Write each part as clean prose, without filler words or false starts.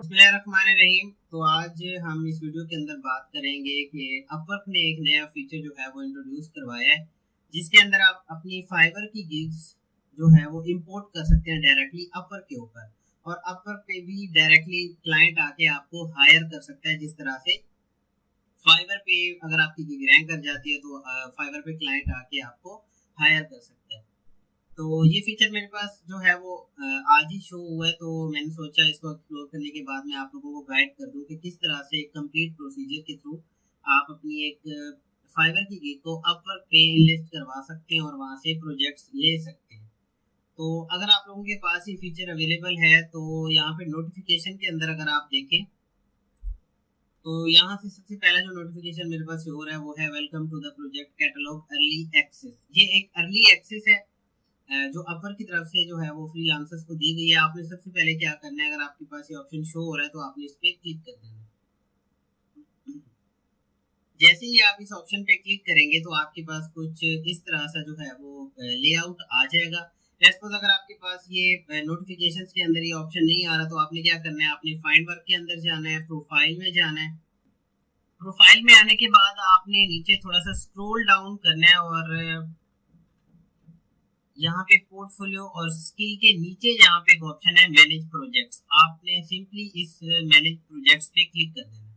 बिस्मिल्लाहिर्रहमानिर्रहीम। तो आज हम इस वीडियो के अंदर बात करेंगे कि अपवर्क ने एक नया फीचर जो है वो इंट्रोड्यूस करवाया है, जिसके अंदर आप अपनी फाइबर की गिग्स जो है वो इंपोर्ट कर सकते हैं डायरेक्टली अपवर्क के ऊपर। और अपवर्क पे भी डायरेक्टली क्लाइंट आके आपको हायर कर सकता है। जिस तरह से फाइबर पे अगर आपकी गिग रैंक कर जाती है तो फाइबर पे क्लाइंट आके आपको हायर कर सकता है। तो ये फीचर मेरे पास जो है वो आज ही शो हुआ है, तो मैंने सोचा इसको एक्सप्लोर करने के बाद मैं आप लोगों को गाइड कर दूं कि किस तरह से एक कंप्लीट प्रोसीजर के थ्रू आप अपनी एक फाइबर की गिग को अपवर्क पे लिस्ट करवा सकते हैं और वहां से प्रोजेक्ट्स ले सकते हैं। तो अगर आप लोगों के पास ये फीचर अवेलेबल है तो यहाँ पे नोटिफिकेशन के अंदर अगर आप देखें तो यहाँ से सबसे पहला जो नोटिफिकेशन मेरे पास हो रहा है वो है welcome to the project catalogue early access. ये एक अर्ली एक्सेस है जो अपर की तरफ से जो है वो फ्रीलांसर्स को दी गई है। आपने सबसे पहले क्या करना है, अगर आपके पास ये ऑप्शन शो हो रहा है तो आपने इस पे क्लिक कर देना है। जैसे ही आप इस ऑप्शन पे क्लिक करेंगे तो आपके पास कुछ इस तरह सा जो है वो लेआउट आ जाएगा। सपोज अगर आपके पास ये नोटिफिकेशंस के अंदर ये ऑप्शन नहीं आ रहा तो आपने क्या करना है, आपने फाइंड वर्क के अंदर जाना है, प्रोफाइल में जाना है। प्रोफाइल में आने के बाद आपने नीचे थोड़ा सा स्क्रॉल डाउन करना है और यहाँ पे पोर्टफोलियो और स्किल के नीचे जहाँ पे एक ऑप्शन है मैनेज प्रोजेक्ट्स, आपने सिंपली इस मैनेज प्रोजेक्ट्स पे क्लिक कर देना।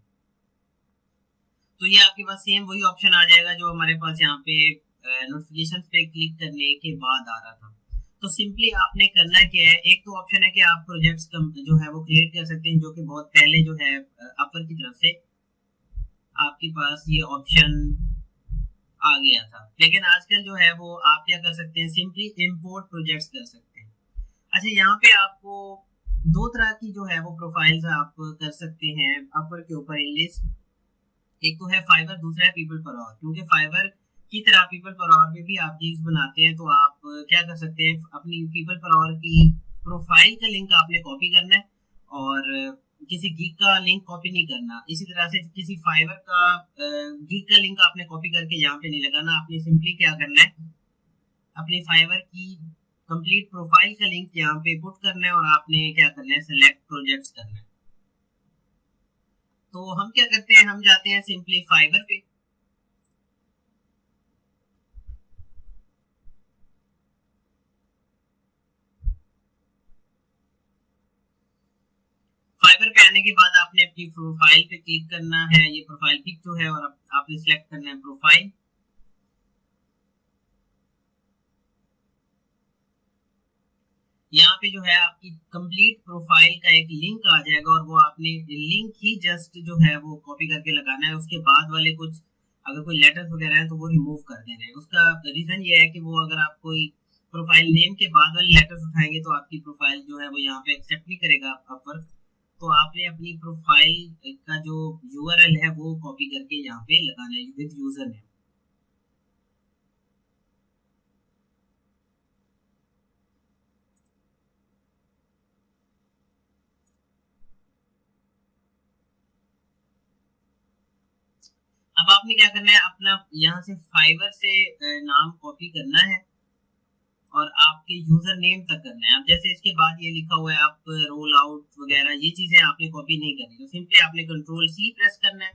तो ये आपके पास सेम वही ऑप्शन आ जाएगा जो हमारे पास यहाँ पे नोटिफिकेशन पे क्लिक करने के बाद आ रहा था। तो सिंपली आपने करना क्या है, एक तो ऑप्शन है कि आप प्रोजेक्ट्स जो है वो क्रिएट कर सकते हैं, जो कि बहुत पहले जो है अपर की तरफ से आपके पास ये ऑप्शन आ गया था। लेकिन आजकल जो है वो आप क्या कर सकते हैं, सिंपली इंपोर्ट प्रोजेक्ट्स कर सकते हैं। अच्छा, यहाँ पे आपको दो तरह की जो है वो प्रोफाइल्स आप कर सकते हैं अपवर के ऊपर लिस्ट। एक तो है फाइबर, दूसरा है पीपल पर आवर। क्योंकि फाइबर की तरह पीपल पर आवर में भी आप गिग्स बनाते हैं, तो आप क्या कर सकते हैं, अपनी पीपल पर आवर की प्रोफाइल का लिंक आपने कॉपी करना है और किसी गिग का लिंक कॉपी नहीं करना। इसी तरह से किसी फाइबर का गिग का लिंक आपने कॉपी करके यहाँ पे नहीं लगाना। आपने सिंपली क्या करना है, अपनी फाइवर की कंप्लीट प्रोफाइल का लिंक यहाँ पे पुट करना है और आपने क्या करना है, सिलेक्ट प्रोजेक्ट्स करना है। तो हम क्या करते हैं, हम जाते हैं सिंपली फाइबर पे। फाइबर पे आने के बाद आपने अपनी प्रोफाइल पे क्लिक करना है, ये प्रोफाइल पिक जो है, और आपने सिलेक्ट करना है प्रोफाइल। यहाँ पे जो है आपकी कंप्लीट प्रोफाइल का एक लिंक आ जाएगा और वो आपने लिंक ही जस्ट जो है वो कॉपी करके लगाना है। उसके बाद वाले कुछ अगर कोई लेटर्स वगैरह है तो वो रिमूव कर देना है। उसका रीजन ये है कि वो अगर आप कोई प्रोफाइल नेम के बाद वाले लेटर्स उठाएंगे तो आपकी प्रोफाइल जो है वो यहाँ पे एक्सेप्ट नहीं करेगा अपवर्क। तो आपने अपनी प्रोफाइल का जो यूआरएल है वो कॉपी करके यहाँ पे लगाना है विद यूजर नेम। अब आपने क्या करना है, अपना यहाँ से फाइवर से नाम कॉपी करना है और आपके यूजर नेम तक करना है। अब जैसे इसके बाद ये लिखा हुआ है आप रोल आउट वगैरह, ये चीजें आपने कॉपी नहीं करनी। तो सिंपली आपने कंट्रोल सी प्रेस करना है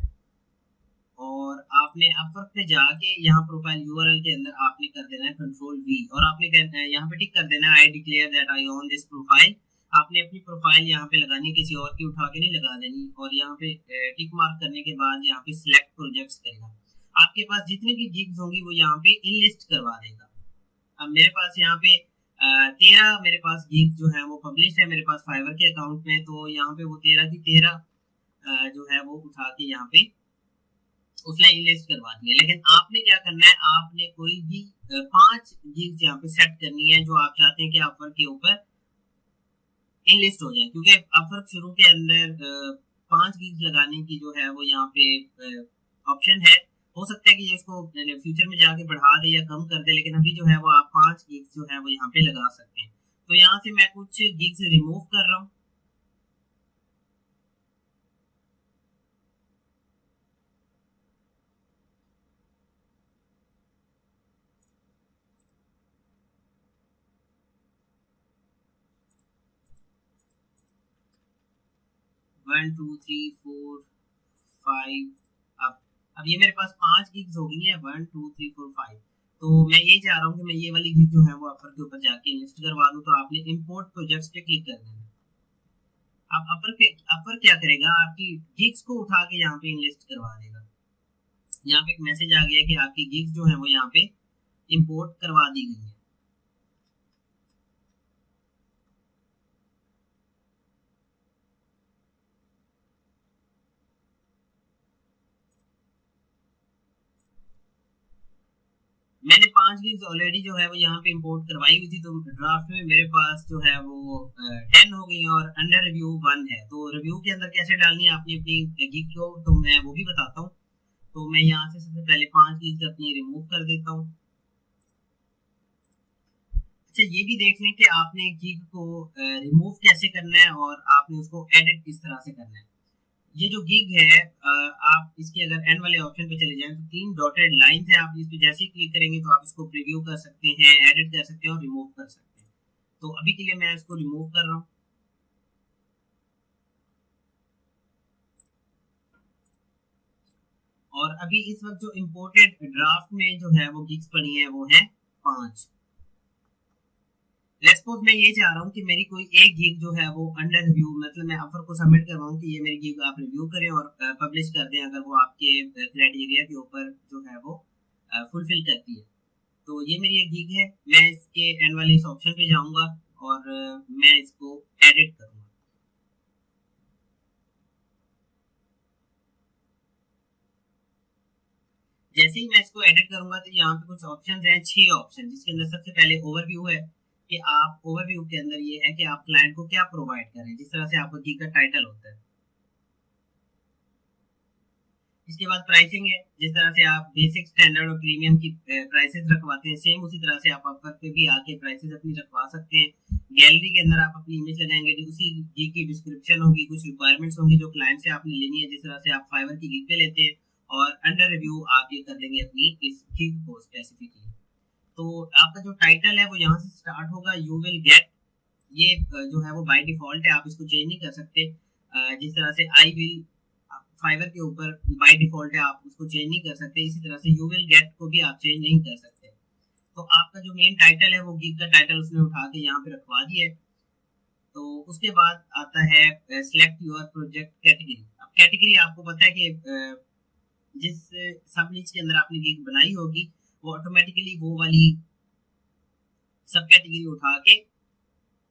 और आपने अपवर्क पे जाके यहाँ प्रोफाइल यूआरएल के अंदर आपने कर देना है कंट्रोल वी और आपने कहना है यहाँ पे टिक कर देना है I declare that I own this profile. आपने अपनी प्रोफाइल यहाँ पे लगानी है, किसी और की उठा के नहीं लगा देनी। और यहाँ पे टिक मार्क करने के बाद यहाँ पे सिलेक्ट प्रोजेक्ट्स करेगा। आपके पास जितनी भी गिग्स होंगी वो यहाँ पे इन लिस्ट करवा देगा। अब मेरे पास यहाँ पे 13 मेरे पास गिग जो है वो पब्लिश है मेरे पास फाइवर के अकाउंट में। तो यहाँ पे वो 13 की 13 जो है वो उठा के यहाँ पे उसने इनलिस्ट करवा दिया। लेकिन आपने क्या करना है, आपने कोई भी 5 गिग्स यहाँ पे सेट करनी है जो आप चाहते हैं कि अपवर्क के ऊपर इनलिस्ट हो जाए। क्योंकि अपवर्क शुरू के अंदर 5 गिग्स लगाने की जो है वो यहाँ पे ऑप्शन है। हो सकता है कि ये इसको फ्यूचर में जाके बढ़ा दे या कम कर दे, लेकिन अभी जो है वो आप 5 गिग्स जो है वो यहाँ पे लगा सकते हैं। तो यहाँ से मैं कुछ गिग्स रिमूव कर रहा हूँ। 1 2 3 4 5। अब ये मेरे पास 5 गिग्स हो गई है, 1 2 3 4 5। तो मैं ये चाह रहा हूँ कि मैं ये वाली गिग जो है वो अपर के ऊपर जाके इन्वेस्ट करवा दूँ। तो आपने इंपोर्ट प्रोजेक्ट्स पे क्लिक कर देना। अब अपर क्या करेगा, आपकी गिग्स को उठा के यहाँ पे इन्वेस्ट करवा देगा। यहाँ पे एक मैसेज आ गया कि आपकी गिग्स जो है वो यहाँ पे इंपोर्ट करवा दी गई है। मैंने 5 गिग्स ऑलरेडी जो है वो यहाँ पे इंपोर्ट करवाई हुई थी। तो ड्राफ्ट में मेरे पास जो है वो 10 हो गई और अंडर रिव्यू 1 है। तो रिव्यू के अंदर कैसे डालनी है आपने अपनी गिग को, तो मैं वो भी बताता हूँ। तो मैं यहाँ से सबसे पहले 5 गिग्स अपनी रिमूव कर देता हूँ। अच्छा, ये भी देख लें कि आपने गिग को रिमूव कैसे करना है और आपने उसको एडिट किस तरह से करना है। ये जो गिग है, आप इसके अगर एंड वाले ऑप्शन पे चले जाएं तो 3 डॉटेड लाइंस है। आप इस पे जैसे ही क्लिक करेंगे तो आप इसको प्रीव्यू कर सकते हैं, एडिट कर सकते हैं और रिमूव कर सकते हैं। तो अभी के लिए मैं इसको रिमूव कर रहा हूँ। और अभी इस वक्त जो इंपोर्टेड ड्राफ्ट में जो है वो गिग्स पड़ी है वो है 5। लेट्स सपोज मैं ये चाह रहा हूँ कि मेरी कोई एक गिग जो है वो अंडर रिव्यू, मतलब मैं ऑफर को सबमिट करवाऊँ कि ये मेरी गिग आप रिव्यू करें और पब्लिश कर दें अगर वो आपके क्राइटेरिया के ऊपर जो है वो फुलफिल करती है। तो ये मेरी एक गिग है। मैं इसके एंड वाले इस ऑप्शन पे जाऊंगा और मैं इसको एडिट करूंगा। जैसे ही मैं इसको एडिट करूंगा तो यहाँ पे कुछ ऑप्शन हैं, 6 ऑप्शन, जिसके अंदर सबसे पहले ओवरव्यू है कि आप ओवरव्यू के अंदर ये है कि आप क्लाइंट को क्या प्रोवाइड करें, जिस तरह से आपका गिग का टाइटल होता है। इसके बाद प्राइसिंग है, जिस तरह से आप बेसिक, स्टैंडर्ड और प्रीमियम की प्राइसेस रखवाते हैं, सेम उसी तरह से आप अपवर्क पे भी आके प्राइसेस अपनी रखवा सकते हैं। गैलरी के अंदर आप अपनी इमेज लगाएंगे, उसी गिग की डिस्क्रिप्शन होगी, कुछ रिक्वायरमेंट्स होंगी जो क्लाइंट से आपने लेनी है, जिस तरह से आप फाइवर की गिग पे लेते हैं। और अंडर रिव्यू आप ये कर देंगे अपनी इस गिग को स्पेसिफिकली। तो आपका जो टाइटल है वो यहाँ से स्टार्ट होगा, यू विल गेट। ये जो है वो बाय डिफॉल्ट है, आप इसको चेंज नहीं कर सकते। जिस तरह से आई विल फाइवर के ऊपर बाय डिफॉल्ट है, आप उसको चेंज नहीं कर सकते। इसी तरह से यू विल गेट को भी आप चेंज नहीं कर सकते। तो आपका जो मेन टाइटल है वो गिग का टाइटल उसने उठा के यहाँ पे रखवा दिया है। तो उसके बाद आता है सिलेक्ट योर प्रोजेक्ट कैटेगरी। अब कैटेगरी आपको पता है कि जिस सब नीच के अंदर आपने गिग बनाई होगी वो ऑटोमेटिकली वो वाली सब कैटेगरी उठा के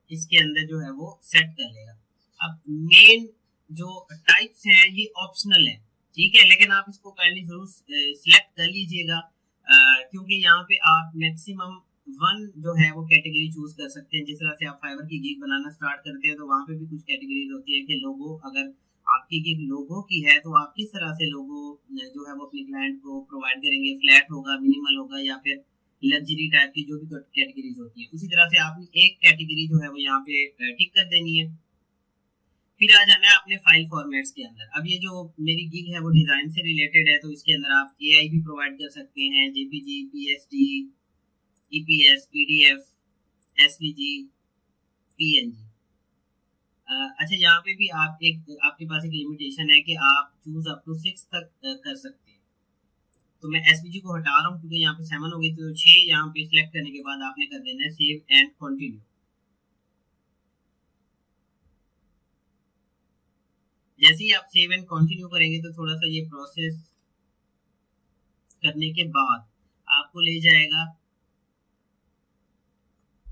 इसके अंदर जो है वो सेट कर लेगा। अब मेन जो टाइप्स हैं ये ऑप्शनल है, ठीक है, लेकिन आप इसको काइंडली जरूर सिलेक्ट कर लीजिएगा, क्योंकि यहाँ पे आप मैक्सिमम 1 जो है वो कैटेगरी चूज कर सकते हैं। जिस तरह से आप फाइवर की गिग बनाना स्टार्ट करते हैं तो वहाँ पे भी कुछ कैटेगरीज होती है कि लोगो, अगर आपकी गिग लोगो की है तो आप किस तरह से लोगो जो है वो अपने क्लाइंट को प्रोवाइड करेंगे, फ्लैट होगा, मिनिमल होगा या फिर लग्जरी टाइप की जो भी कैटेगरीज होती है। उसी तरह से आपने एक कैटेगरी जो है वो यहाँ पे टिक कर देनी है। फिर आ जाना है अपने फाइल फॉर्मेट्स के अंदर। अब ये जो मेरी गिग है वो डिजाइन से रिलेटेड है, तो इसके अंदर आप एआई भी प्रोवाइड कर सकते हैं, JPG, PSD, EPS, PDF, SVG, PNG. अच्छा, यहाँ पे भी आप एक आपके पास एक लिमिटेशन है कि आप चूज अप टू 6 तक कर सकते हैं। तो मैं एसवीजी को हटा रहा हूँ क्योंकि यहाँ पे 7 हो गई, तो 6 यहाँ पे सिलेक्ट करने के बाद आपने कर देना है सेव एंड कंटिन्यू। जैसे ही आप सेव एंड कंटिन्यू करेंगे तो थोड़ा सा ये प्रोसेस करने के बाद आपको ले जाएगा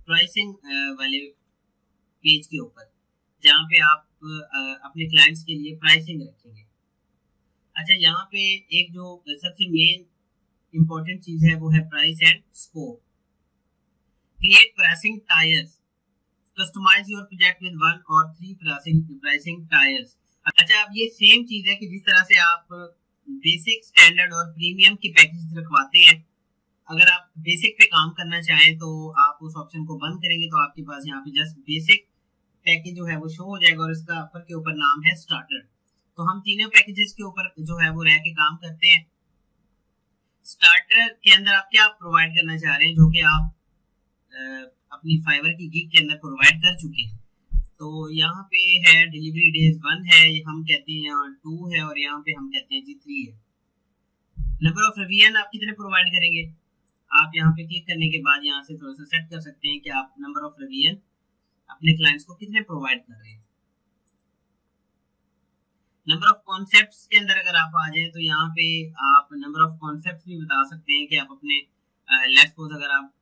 प्राइसिंग वाले पेज के ऊपर, जहाँ पे आप अपने क्लाइंट्स के लिए प्राइसिंग रखेंगे। अच्छा, यहाँ पे एक जो सबसे मेन इंपॉर्टेंट चीज है वो है price and scope. Create pricing tiers, customise your project with 1 और 3 प्राइसिंग टायर्स। अच्छा, अब ये सेम चीज है कि जिस तरह से आप बेसिक, स्टैंडर्ड और प्रीमियम की पैकेज रखवाते हैं, अगर आप बेसिक पे काम करना चाहें तो आप उस ऑप्शन को बंद करेंगे तो आपके पास यहाँ पे जस्ट बेसिक पैकेज जो है वो शो हो जाएगा और इसका ऊपर के ऊपर नाम है स्टार्टर। तो हम तीनों पैकेजेस के ऊपर जो है वो रह के काम करते हैं। स्टार्टर के अंदर आप क्या प्रोवाइड करना चाह रहे हैं, जो कि आप अपनी फाइवर की गिग के अंदर प्रोवाइड कर चुके हैं। तो यहाँ पे है डिलीवरी डेज 1 है, हम कहते हैं यहाँ 2 है, और यहाँ पे हम कहते हैं जी 3 है। नंबर ऑफ रिवीजन आप कितने प्रोवाइड करेंगे, आप यहाँ पे क्लिक करने के बाद यहाँ से थोड़ा सा सेट कर सकते हैं कि आप नंबर ऑफ रिवीजन अपने क्लाइंट्स को कितने प्रोवाइड कर रहे हैं। नंबर ऑफ कॉन्सेप्ट्स के अंदर अगर आप आ जाएं तो यहाँ पे आप नंबर ऑफ कॉन्सेप्ट्स भी बता सकते हैं कि आप अपने लेट्स सपोज अगर आप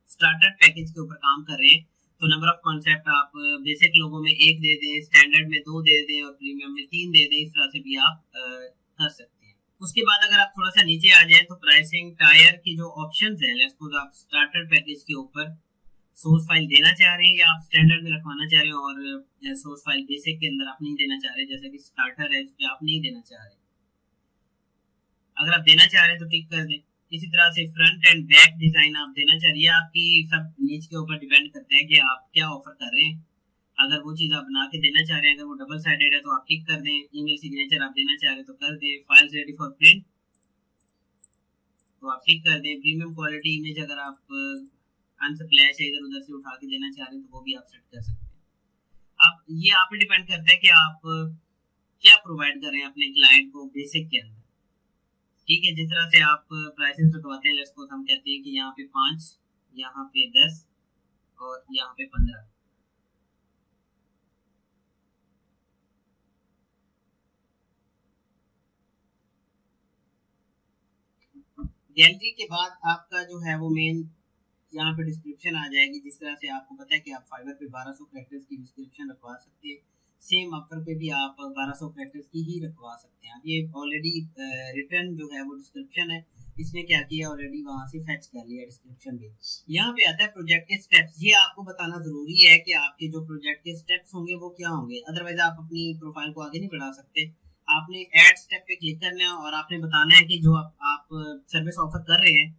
स्टार्टर पैकेज के ऊपर काम कर रहे हैं तो नंबर ऑफ कॉन्सेप्ट आप बेसिक लोगों में 1 दे दें, स्टैंडर्ड में 2 दे दें और प्रीमियम में 3 दे दें, इस तरह से भी आप कर सकते हैं। उसके बाद अगर आप थोड़ा सा नीचे आ जाएं तो प्राइसिंग टायर की जो ऑप्शंस है, लेट्स सपोज आप स्टार्टर पैकेज के ऊपर सोर्स फाइल देना चाह रहे हैं या आप स्टैंडर्ड में रखवाना चाह रहे हैं और सोर्स फाइल बेसिक के अंदर आप नहीं देना चाह रहे, जैसे कि स्टार्टर है उस पर आप नहीं देना चाह रहे। अगर आप देना चाह रहे हैं तो टिक कर दें। इसी तरह से फ्रंट एंड बैक डिजाइन आप देना चाह रहे हैं, आपकी सब नीच के ऊपर डिपेंड करता है कि आप क्या ऑफर कर रहे हैं। अगर वो चीज़ आप बना के देना चाह रहे हैं, अगर वो डबल साइडेड है तो आप टिक कर दें। ईमेल सिग्नेचर आप देना चाह रहे हैं तो कर दें। फाइल्स रेडी फॉर प्रिंट तो आप टिक कर दें। प्रीमियम क्वालिटी इमेज अगर आप अनस्प्लैश है इधर उधर से उठा के देना चाह रहे हैं तो वो भी आप सेट कर सकते हैं। आप ये आप पे डिपेंड करता है कि आप क्या प्रोवाइड कर रहे हैं अपने क्लाइंट को बेसिक के अंदर। ठीक है, जिस तरह से आप प्राइसेस रखवाते हैं, लेट्स सपोज हम कहते हैं कि यहाँ पे 5, यहाँ पे 10 और यहाँ पे 15। गैलरी के बाद आपका जो है वो मेन यहाँ पे डिस्क्रिप्शन आ जाएगी। जिस तरह से आपको पता है कि आप फाइवर पे 1200 कैरेक्टर्स की डिस्क्रिप्शन रखवा सकते हैं, सेम अपर पे भी आप 1200 कैरेक्टर्स की ही रखवा सकते हैं। ये ऑलरेडी रिटर्न जो है वो डिस्क्रिप्शन है, इसने क्या किया ऑलरेडी वहां से फेच कर लिया डिस्क्रिप्शन भी। यहाँ पे आता है प्रोजेक्ट के स्टेप्स। ये आपको बताना जरूरी है कि आपके जो प्रोजेक्ट के स्टेप्स होंगे वो क्या होंगे, अदरवाइज आप अपनी प्रोफाइल को आगे नहीं बढ़ा सकते। आपने ऐड स्टेप पे क्लिक करना है और आपने बताना है कि जो आप सर्विस ऑफर कर रहे हैं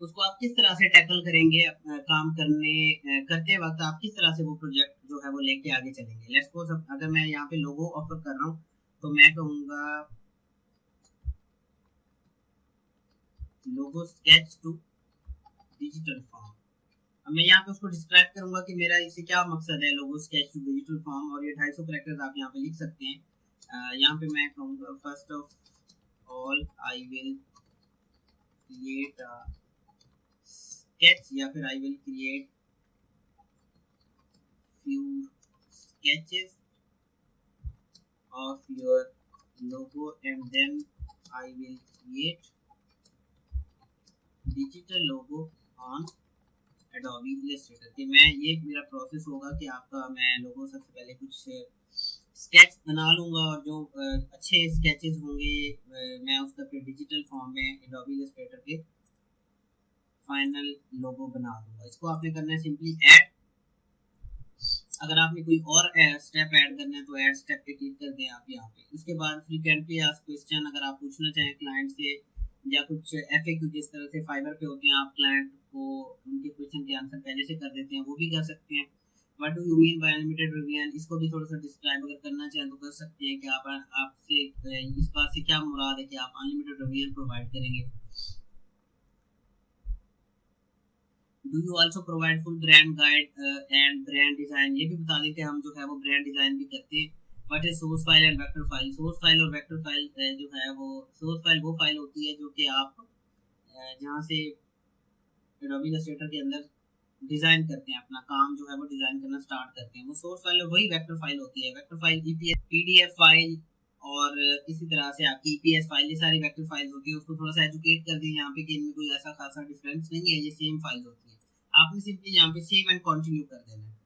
उसको आप किस तरह से टैकल करेंगे। काम करते वक्त आप किस तरह से वो प्रोजेक्ट जो है वो लेके आगे चलेंगे। लेट्स सपोज अगर मैं यहाँ पे लोगो ऑफर कर रहा हूँ तो मैं कहूँगा लोगो स्केच टू डिजिटल फॉर्म। अब मैं यहाँ पे उसको डिस्क्राइब करूंगा कि मेरा इससे क्या मकसद है, लोगो स्केच टू डिजिटल फॉर्म, और ये 250 कैरेक्टर्स आप यहाँ पे लिख सकते हैं। यहाँ पे मैं कहूँगा first of all I will create sketch या फिर I will create few sketches of your logo and then I will create digital logo on Adobe Illustrator। कि मैं ये मेरा प्रोसेस होगा कि आपका मैं लोगो सबसे पहले कुछ स्केच बना लूँगा और जो अच्छे स्केचेस होंगे मैं उसका फिर डिजिटल फॉर्म में Adobe Illustrator के फाइनल लोगो बना दूंगा। इसको आपने करना है सिंपली ऐड। अगर आपने कोई और स्टेप ऐड करना है तो ऐड स्टेप पे क्लिक कर दें आप यहाँ पे। उसके बाद फ्रीक्वेंटली आस्क्ड क्वेश्चन अगर आप पूछना चाहें क्लाइंट से या कुछ एफएक्यू जिस तरह से फाइवर पे होते हैं, आप क्लाइंट को उनके क्वेश्चन के आंसर पहले से कर देते हैं, वो भी कर सकते हैं। What do you mean by unlimited revision, इसको भी थोड़ा सा डिस्क्राइब अगर करना चाहें तो कर सकते हैं कि आप आपसे इस बात से क्या मुराद है कि आप अनलिमिटेड रिवीजन प्रोवाइड करेंगे। Do you also provide full brand guide and brand design, ये भी बता देते हैं हम जो है वो ब्रांड डिजाइन भी करते हैं। What is source file and vector file, source file और वेक्टर फाइल जो है वो सोर्स फाइल वो फाइल होती है जो कि आप जहाँ से Adobe Illustrator के अंदर डिजाइन करते हैं, अपना काम जो है वो डिजाइन करना स्टार्ट करते हैं, वो सोर्स फाइल और वही वेक्टर फाइल होती है। वेक्टर फाइल पीडीएफ फाइल और इसी तरह से आपकी ईपीएस फाइल, ये सारी वेक्टर फाइल्स होती है। उसको थोड़ा सा एजुकेट कर दें यहाँ पे कि इनमें कोई ऐसा खासा डिफरेंस नहीं है, ये सेम फाइल्स होती है। आपने सिंपली यहाँ पे सेव एंड कंटिन्यू कर देना है।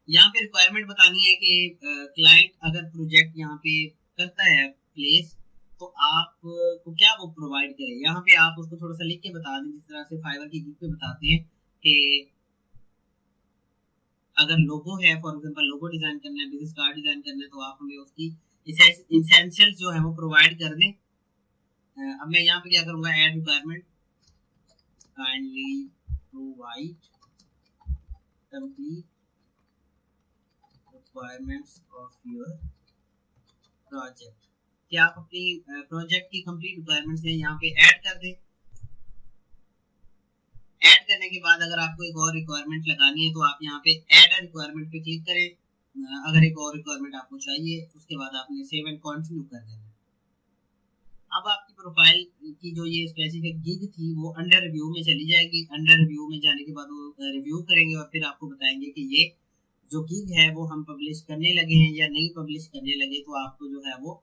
यहाँ पे रिक्वायरमेंट बतानी है कि क्लाइंट अगर प्रोजेक्ट यहाँ पे करता है प्लेस तो आप को क्या वो प्रोवाइड करे। यहाँ पे आप उसको थोड़ा सा लिख के बता दें, जिस तरह से फाइवर की गिग पे बताते हैं कि अगर लोगो है, फॉर एग्जांपल लोगो डिजाइन करना है, बिजनेस कार्ड डिजाइन करना है, तो आप हमें उसकी एसेंशियल्स जो है वो प्रोवाइड कर दें। अब मैं यहाँ पे क्या करूँगा, add requirement, kindly provide complete requirements of your project, कि आप अपनी प्रोजेक्ट की कंप्लीट रिक्वायरमेंट्स यहाँ पे ऐड कर दें। ऐड करने के बाद अगर आपको एक और रिक्वायरमेंट लगानी है तो आप यहाँ पे ऐड रिक्वायरमेंट पे क्लिक करें। अगर एक और रिक्वायरमेंट आपको चाहिए उसके बाद आपने सेव एंड कंटिन्यू कर देना। अब आपकी प्रोफाइल की जो ये स्पेसिफिक गिग थी वो अंडर रिव्यू में चली जाएगी। अंडर रिव्यू में जाने के बाद वो रिव्यू करेंगे और फिर आपको बताएंगे कि ये जो गिग है वो हम पब्लिश करने लगे हैं या नहीं पब्लिश करने लगे। तो आपको जो है वो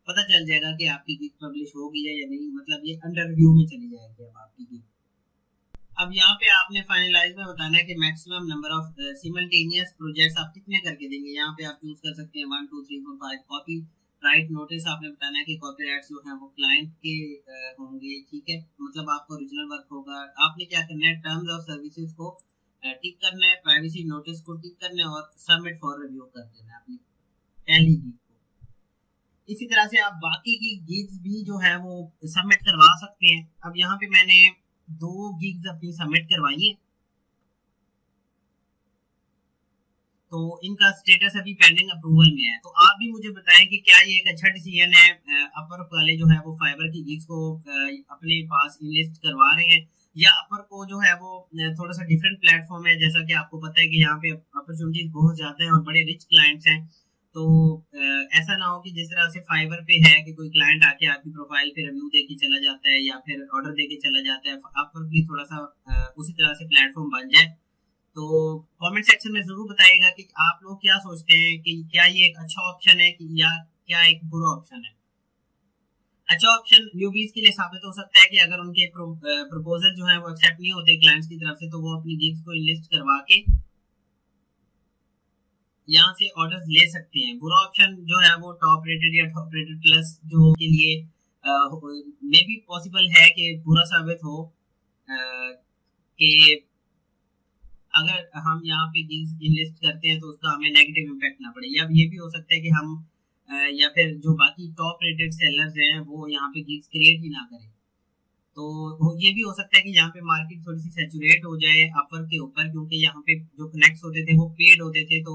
पता चल जाएगा कि आपकी गिग पब्लिश हो गई है या नहीं, मतलब ये अंडर रिव्यू में चली जाएगी अब आपकी गिग। अब यहाँ पे आपने फाइनलाइज में बताना है कि maximum number of simultaneous projects आप कितने करके देंगे। यहाँ पे आप चूज कर सकते हैं 1 2 3 4 5 कॉपी राइट नोटिस। आपने बताना है कि कॉपीराइट्स जो है वो क्लाइंट के होंगे, ठीक है, मतलब आपका ओरिजिनल वर्क होगा। आपने क्या करना है, टर्म्स और सर्विसेज को टिक करना है, प्राइवेसी नोटिस को टिक करना है और सबमिट फॉर रिव्यू कर देना है अपनी पहली गिग को। इसी तरह से आप बाकी की गिग्स भी जो है वो सबमिट करवा सकते हैं। अब यहाँ पे मैंने 2 गिग्स अपनी सबमिट करवाई है तो इनका स्टेटस अभी पेंडिंग अप्रूवल में है। तो आप भी मुझे बताएं कि क्या ये एक अच्छा डिसीजन है, अपर वाले जो है वो फाइबर की गिग्स को अपने पास इनलिस्ट करवा रहे हैं, या अपर को जो है वो थोड़ा सा डिफरेंट प्लेटफॉर्म है। जैसा कि आपको पता है कि यहाँ पे अपॉर्चुनिटीज बहुत ज्यादा हैं और बड़े रिच क्लाइंट्स हैं। तो ऐसा ना हो कि जिस तरह से फाइबर पे है कि कोई क्लाइंट आके आपकी प्रोफाइल पे रिव्यू देके चला जाता है या फिर ऑर्डर देके चला जाता है, अपर भी थोड़ा सा उसी तरह से प्लेटफॉर्म बन जाए। तो कमेंट सेक्शन में जरूर बताइएगा कि आप लोग क्या सोचते हैं कि क्या ये एक अच्छा ऑप्शन है कि या क्या एक बुरा ऑप्शन है। अच्छा ऑप्शन न्यूबीज के लिए साबित हो सकता है कि अगर उनके प्रपोजल जो है वो एक्सेप्ट नहीं होते क्लाइंट्स की तरफ से तो वो अपनी गिग्स को लिस्ट करवा के यहाँ से ऑर्डर्स ले सकते हैं। बुरा ऑप्शन जो है वो टॉप रेटेड या टॉप रेटेड प्लस जो के लिए मे बी पॉसिबल है कि बुरा साबित हो कि अगर हम यहाँ पे गिग्स इनलिस्ट करते हैं तो उसका हमें नेगेटिव इम्पैक्ट ना पड़े। या ये भी हो सकता है कि हम या फिर जो बाकी टॉप रेटेड सेलर्स हैं वो यहाँ पे गिग्स क्रिएट ही ना करें। तो ये भी हो सकता है कि यहाँ पे मार्केट थोड़ी सी सैचुरेट हो जाए अपर के ऊपर, क्योंकि यहाँ पे जो कनेक्ट्स होते थे वो पेड होते थे, तो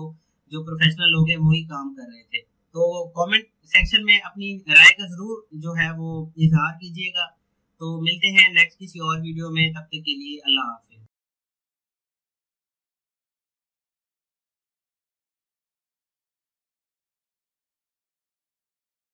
जो प्रोफेशनल लोग हैं वही काम कर रहे थे। तो कमेंट सेक्शन में अपनी राय का जरूर जो है वो इजहार कीजिएगा। तो मिलते हैं नेक्स्ट किसी और वीडियो में, तब तक के लिए अल्लाह हाफिज़।